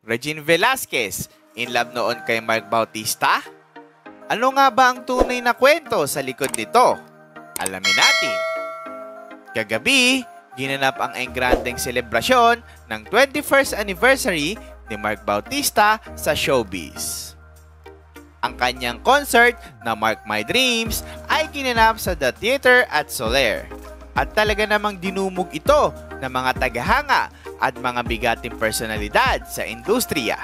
Regine Velasquez, in love noon kay Mark Bautista? Ano nga ba ang tunay na kwento sa likod nito? Alamin natin. Kagabi, ginanap ang engrandeng selebrasyon ng 21st anniversary ni Mark Bautista sa showbiz. Ang kanyang concert na Mark My Dreams ay ginanap sa The Theater at Soler. At talaga namang dinumog ito ng mga tagahanga at mga bigating personalidad sa industriya.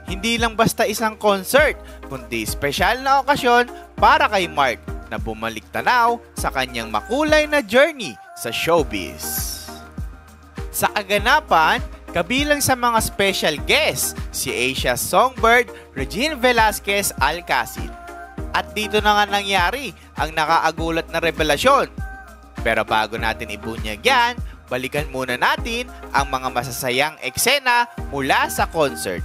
Hindi lang basta isang concert, kundi espesyal na okasyon para kay Mark na bumalik tanaw sa kanyang makulay na journey sa showbiz. Sa kaganapan, kabilang sa mga special guests, si Asia's songbird Regine Velasquez Alcacid. At dito na nga nangyari ang nakaagulat na revelasyon. Pero bago natin ibunyag yan, balikan muna natin ang mga masasayang eksena mula sa concert.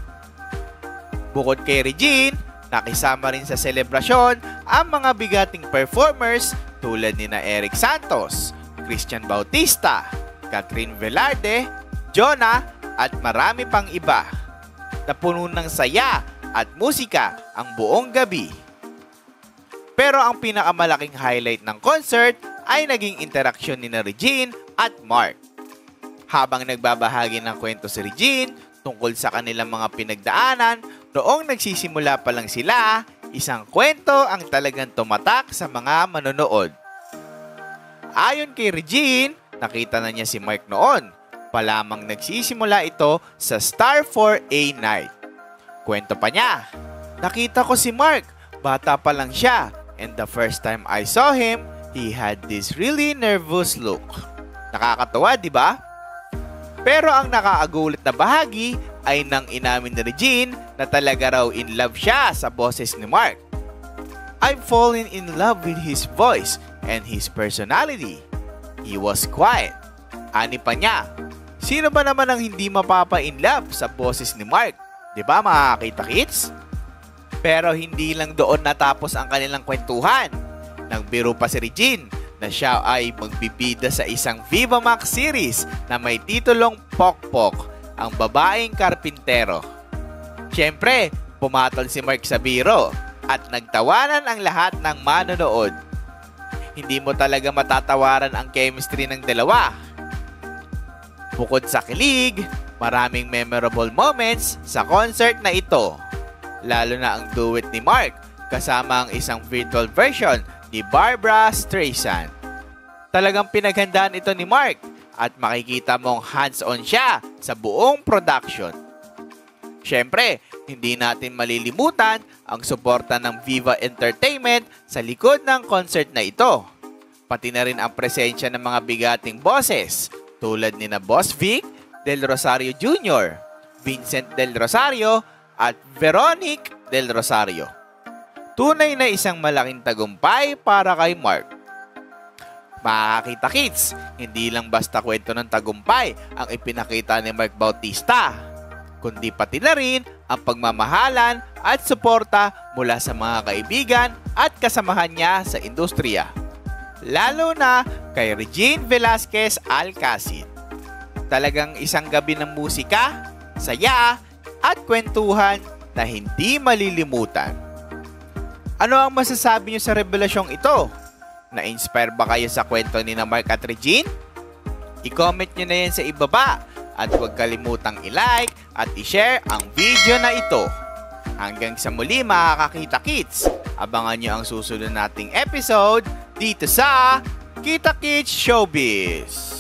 Bukod kay Regine, nakisama rin sa selebrasyon ang mga bigating performers tulad ni Eric Santos, Christian Bautista, Catherine Velarde, Jonah at marami pang iba. Napuno ng saya at musika ang buong gabi. Pero ang pinakamalaking highlight ng concert ay naging interaksyon ni Regine at Mark. Habang nagbabahagi ng kwento si Regine tungkol sa kanilang mga pinagdaanan, noong nagsisimula pa lang sila, isang kwento ang talagang tumatak sa mga manonood. Ayon kay Regine, nakita na niya si Mark noon, palamang nagsisimula ito sa Star 4A night. Kwento pa niya, nakita ko si Mark, bata pa lang siya, and the first time I saw him, he had this really nervous look. Nakakatawa, di ba? Pero ang nakaagulat na bahagi ay nang inamin ni Regine na talaga raw in love siya sa boses ni Mark. I've fallen in love with his voice and his personality. He was quiet. Ani pa niya, sino ba naman ang hindi mapapa-in love sa boses ni Mark? Di ba mga kita-kits? Pero hindi lang doon natapos ang kanilang kwentuhan. Nagbiro pa si Regine na siya ay magbibida sa isang Viva Max series na may titulong Pokpok, ang babaeng karpintero. Siyempre, pumatol si Mark sa biro at nagtawanan ang lahat ng manonood. Hindi mo talaga matatawaran ang chemistry ng dalawa. Bukod sa kilig, maraming memorable moments sa concert na ito. Lalo na ang duet ni Mark kasama ang isang virtual version ni Barbra Streisand. Talagang pinaghandaan ito ni Mark at makikita mong hands-on siya sa buong production. Siyempre, hindi natin malilimutan ang suporta ng Viva Entertainment sa likod ng concert na ito. Pati na rin ang presensya ng mga bigating boses tulad ni na Boss Vic Del Rosario Jr., Vincent Del Rosario at Veronique Del Rosario. Tunay na isang malaking tagumpay para kay Mark. Makakakita kids, hindi lang basta kwento ng tagumpay ang ipinakita ni Mark Bautista, kundi pati na rin ang pagmamahalan at suporta mula sa mga kaibigan at kasamahan niya sa industriya. Lalo na kay Regine Velasquez Alcacid. Talagang isang gabi ng musika, saya at kwentuhan na hindi malilimutan. Ano ang masasabi niyo sa revelasyong ito? Na-inspire ba kayo sa kwento ni na Mark at Regine? I-comment nyo na yan sa ibaba at huwag kalimutang i-like at i-share ang video na ito. Hanggang sa muli mga kakita-kits, abangan nyo ang susunod nating episode dito sa Kita Kits Showbiz.